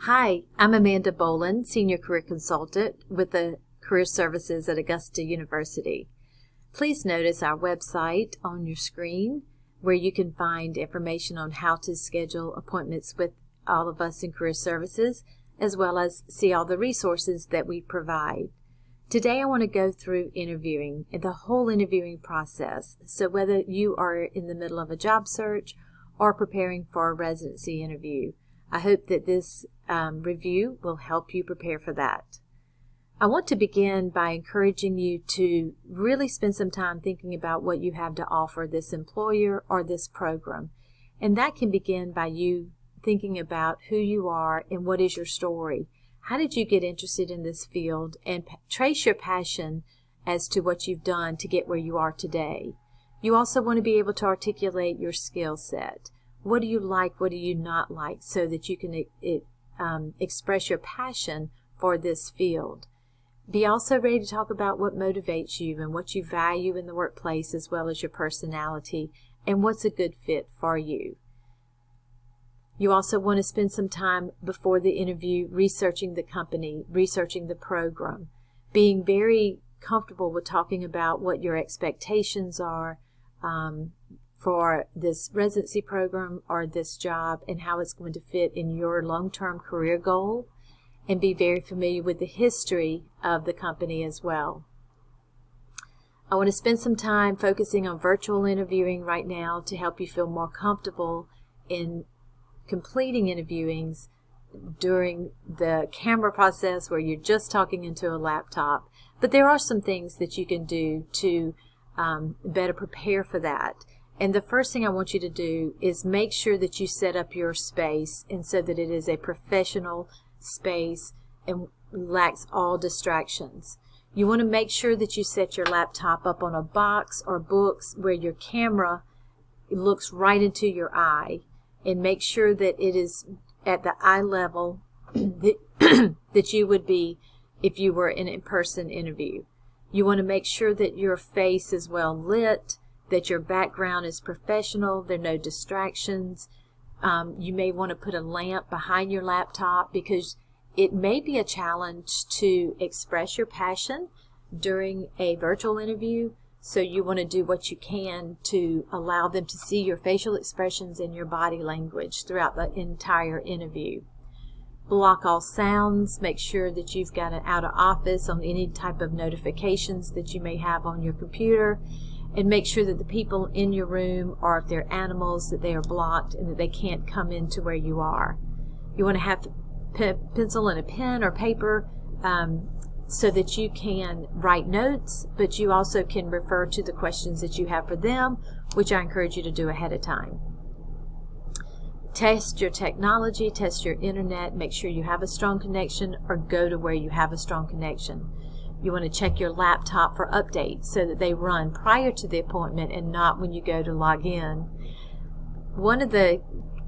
Hi, I'm Amanda Boland, Senior Career Consultant with the Career Services at Augusta University. Please notice our website on your screen where you can find information on how to schedule appointments with all of us in Career Services, as well as see all the resources that we provide. Today I want to go through interviewing, the whole interviewing process. So whether you are in the middle of a job search or preparing for a residency interview, I hope that this review will help you prepare for that. I want to begin by encouraging you to really spend some time thinking about what you have to offer this employer or this program. And that can begin by you thinking about who you are and what is your story. How did you get interested in this field? And trace your passion as to what you've done to get where you are today. You also want to be able to articulate your skill set. What do you like? What do you not like? So that you can express your passion for this field. Be also ready to talk about what motivates you and what you value in the workplace, as well as your personality and what's a good fit for you. You also want to spend some time before the interview researching the company, researching the program, being very comfortable with talking about what your expectations are for this residency program or this job and how it's going to fit in your long-term career goal, and be very familiar with the history of the company as well. I want to spend some time focusing on virtual interviewing right now to help you feel more comfortable in completing interviewings during the camera process where you're just talking into a laptop. But there are some things that you can do to better prepare for that. And the first thing I want you to do is make sure that you set up your space and so that it is a professional space and lacks all distractions. You want to make sure that you set your laptop up on a box or books where your camera looks right into your eye, and make sure that it is at the eye level that you would be if you were in an in-person interview. You want to make sure that your face is well lit, that your background is professional, there are no distractions. You may want to put a lamp behind your laptop because it may be a challenge to express your passion during a virtual interview. So you want to do what you can to allow them to see your facial expressions and your body language throughout the entire interview. Block all sounds. Make sure that you've got an out of office on any type of notifications that you may have on your computer. And make sure that the people in your room, or if they're animals, that they are blocked and that they can't come into where you are. You want to have pencil and a pen or paper so that you can write notes, but you also can refer to the questions that you have for them, which I encourage you to do ahead of time. Test your technology, test your internet, make sure you have a strong connection or go to where you have a strong connection. You want to check your laptop for updates so that they run prior to the appointment and not when you go to log in. One of the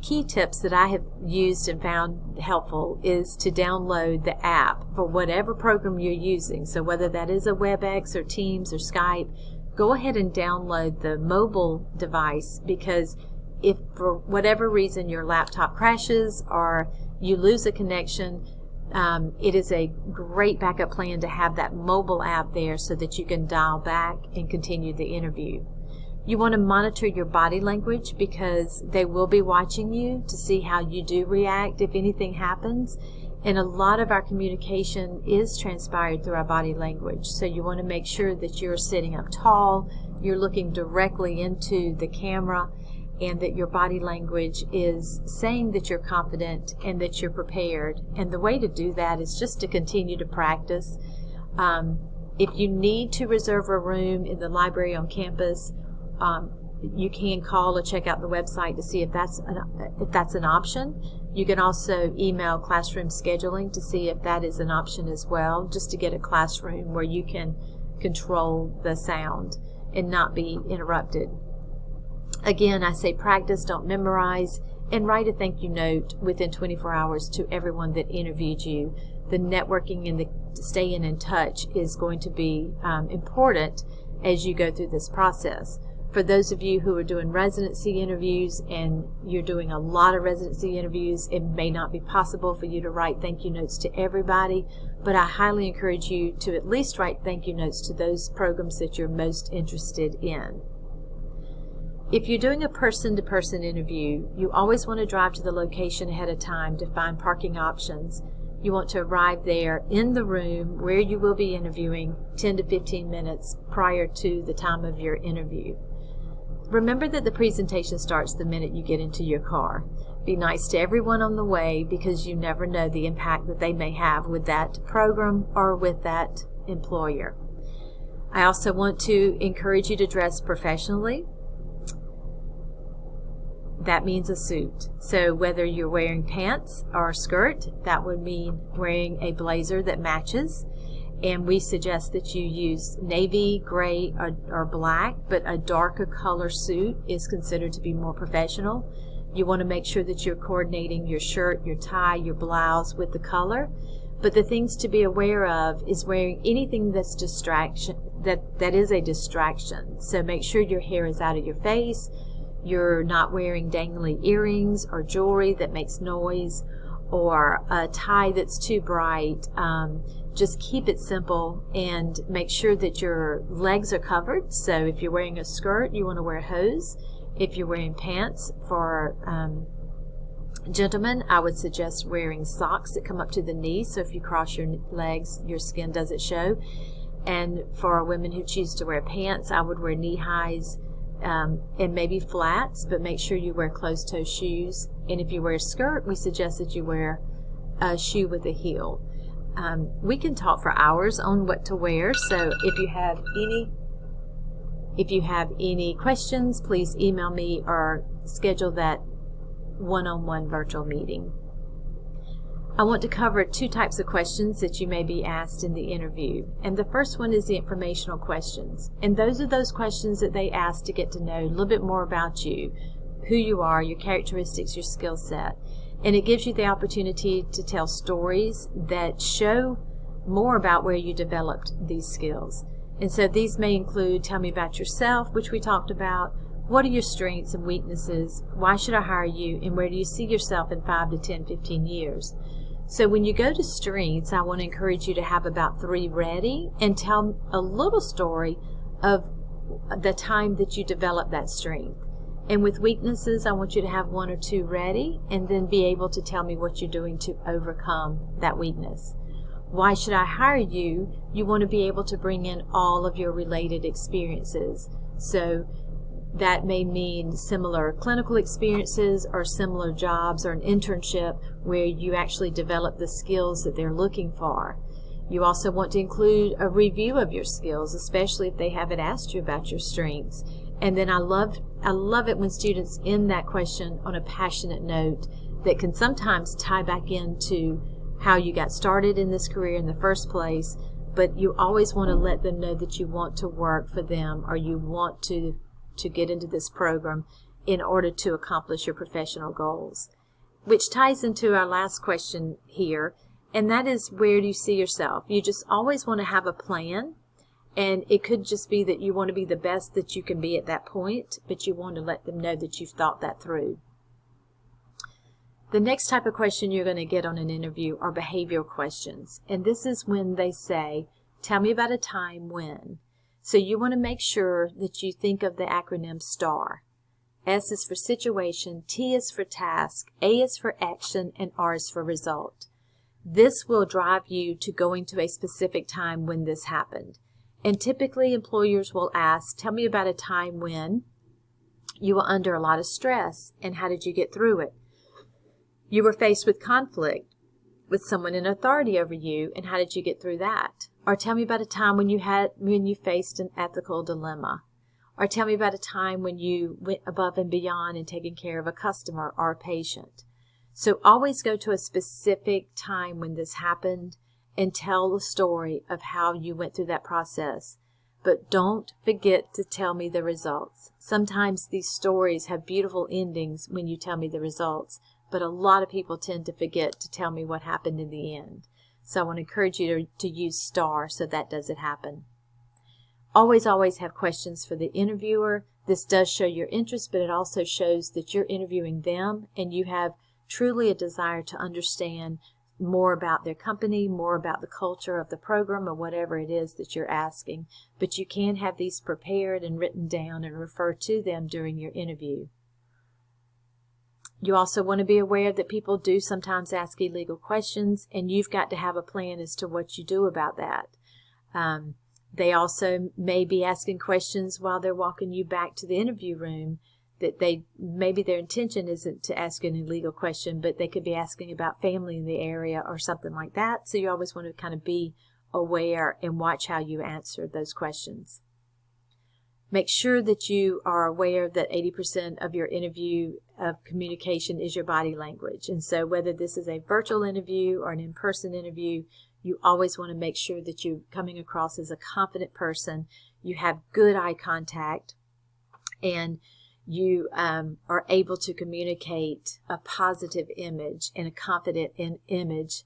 key tips that I have used and found helpful is to download the app for whatever program you're using. So whether that is a WebEx or Teams or Skype, go ahead and download the mobile device, because if for whatever reason your laptop crashes or you lose a connection, it is a great backup plan to have that mobile app there so that you can dial back and continue the interview. You want to monitor your body language because they will be watching you to see how you do react if anything happens. And a lot of our communication is transpired through our body language. So you want to make sure that you're sitting up tall, you're looking directly into the camera, and that your body language is saying that you're confident and that you're prepared. And the way to do that is just to continue to practice. If you need to reserve a room in the library on campus, you can call or check out the website to see if that's an option. You can also email classroom scheduling to see if that is an option as well, just to get a classroom where you can control the sound and not be interrupted. Again, I say practice, don't memorize, and write a thank you note within 24 hours to everyone that interviewed you. The networking and the staying in touch is going to be important as you go through this process. For those of you who are doing residency interviews and you're doing a lot of residency interviews, it may not be possible for you to write thank you notes to everybody, but I highly encourage you to at least write thank you notes to those programs that you're most interested in. If you're doing a person-to-person interview, you always want to drive to the location ahead of time to find parking options. You want to arrive there in the room where you will be interviewing 10 to 15 minutes prior to the time of your interview. Remember that the presentation starts the minute you get into your car. Be nice to everyone on the way because you never know the impact that they may have with that program or with that employer. I also want to encourage you to dress professionally. That means a suit. So whether you're wearing pants or a skirt, that would mean wearing a blazer that matches. And we suggest that you use navy, gray, or black, but a darker color suit is considered to be more professional. You want to make sure that you're coordinating your shirt, your tie, your blouse with the color. But the things to be aware of is wearing anything that's distraction, that is a distraction. So make sure your hair is out of your face. You're not wearing dangly earrings or jewelry that makes noise or a tie that's too bright. Just keep it simple and make sure that your legs are covered. So if you're wearing a skirt, you want to wear hose. If you're wearing pants for gentlemen, I would suggest wearing socks that come up to the knee. So if you cross your legs, your skin doesn't show. And for women who choose to wear pants, I would wear knee highs. And maybe flats, but make sure you wear closed-toe shoes. And if you wear a skirt, we suggest that you wear a shoe with a heel. We can talk for hours on what to wear, so if you have any questions, please email me or schedule that one-on-one virtual meeting. I want to cover two types of questions that you may be asked in the interview. And the first one is the informational questions. And those are those questions that they ask to get to know a little bit more about you, who you are, your characteristics, your skill set. And it gives you the opportunity to tell stories that show more about where you developed these skills. And so these may include, tell me about yourself, which we talked about. What are your strengths and weaknesses? Why should I hire you? And where do you see yourself in 5 to 10, 15 years? So when you go to strengths, I want to encourage you to have about 3 ready and tell a little story of the time that you developed that strength. And with weaknesses, I want you to have 1 or 2 ready and then be able to tell me what you're doing to overcome that weakness. Why should I hire you? You want to be able to bring in all of your related experiences. So that may mean similar clinical experiences or similar jobs or an internship where you actually develop the skills that they're looking for. You also want to include a review of your skills, especially if they haven't asked you about your strengths. And then I love it when students end that question on a passionate note that can sometimes tie back into how you got started in this career in the first place, but you always want to let them know that you want to work for them or you want to get into this program in order to accomplish your professional goals. Which ties into our last question here, and that is, where do you see yourself? You just always want to have a plan, and it could just be that you want to be the best that you can be at that point, but you want to let them know that you've thought that through. The next type of question you're going to get on an interview are behavioral questions, and this is when they say, tell me about a time when. So you want to make sure that you think of the acronym STAR. S is for situation, T is for task, A is for action, and R is for result. This will drive you to going to a specific time when this happened. And typically employers will ask, tell me about a time when you were under a lot of stress and how did you get through it? You were faced with conflict with someone in authority over you and how did you get through that? Or tell me about a time when you faced an ethical dilemma. Or tell me about a time when you went above and beyond in taking care of a customer or a patient. So always go to a specific time when this happened and tell the story of how you went through that process. But don't forget to tell me the results. Sometimes these stories have beautiful endings when you tell me the results, but a lot of people tend to forget to tell me what happened in the end. So I want to encourage you to use STAR so that doesn't happen. Always have questions for the interviewer, This does show your interest, but it also shows that you're interviewing them and you have truly a desire to understand more about their company, more about the culture of the program, or whatever it is that you're asking. But you can have these prepared and written down and refer to them during your interview. You also want to be aware that people do sometimes ask illegal questions, and you've got to have a plan as to what you do about that. They also may be asking questions while they're walking you back to the interview room that maybe their intention isn't to ask an illegal question, but they could be asking about family in the area or something like that. So you always want to kind of be aware and watch how you answer those questions. Make sure that you are aware that 80% of your interview of communication is your body language. And so whether this is a virtual interview or an in-person interview, you always want to make sure that you're coming across as a confident person, you have good eye contact, and you are able to communicate a positive image and a confident image.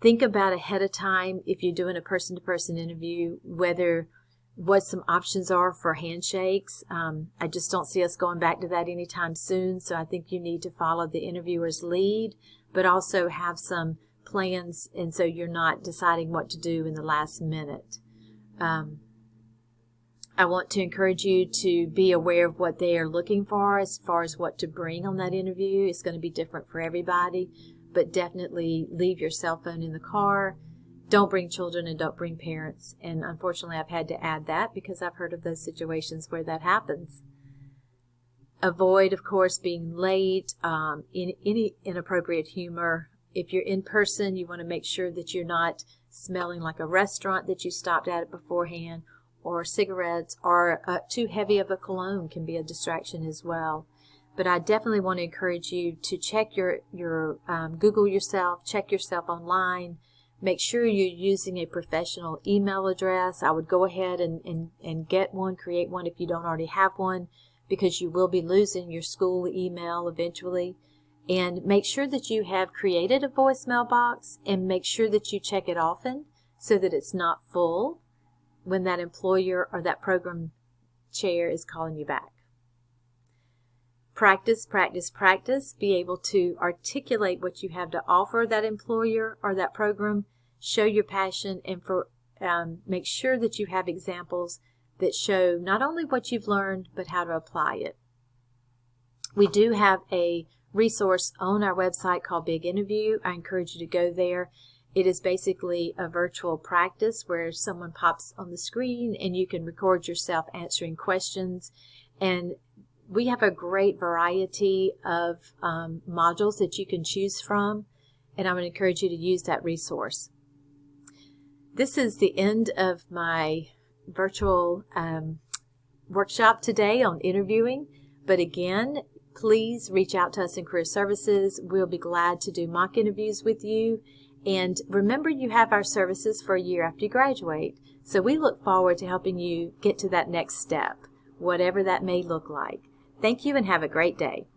Think about ahead of time, if you're doing a person-to-person interview, what some options are for handshakes. I just don't see us going back to that anytime soon, so I think you need to follow the interviewer's lead, but also have some plans, and so you're not deciding what to do in the last minute. I want to encourage you to be aware of what they are looking for as far as what to bring on that interview. It's going to be different for everybody, but definitely leave your cell phone in the car. Don't bring children and don't bring parents. And unfortunately, I've had to add that because I've heard of those situations where that happens. Avoid, of course, being late, in any inappropriate humor. If you're in person, you want to make sure that you're not smelling like a restaurant that you stopped at beforehand, or cigarettes, or too heavy of a cologne can be a distraction as well. But I definitely want to encourage you to check your Google yourself, check yourself online, make sure you're using a professional email address. I would go ahead and get one, create one if you don't already have one, because you will be losing your school email eventually. And make sure that you have created a voicemail box, and make sure that you check it often so that it's not full when that employer or that program chair is calling you back. Practice, practice, practice. Be able to articulate what you have to offer that employer or that program. Show your passion, and make sure that you have examples that show not only what you've learned, but how to apply it. We do have a resource on our website called Big Interview. I encourage you to go there. It is basically a virtual practice where someone pops on the screen and you can record yourself answering questions. And we have a great variety of modules that you can choose from, and I would encourage you to use that resource. This is the end of my virtual workshop today on interviewing. But again, please reach out to us in Career Services. We'll be glad to do mock interviews with you. And remember, you have our services for a year after you graduate. So we look forward to helping you get to that next step, whatever that may look like. Thank you and have a great day.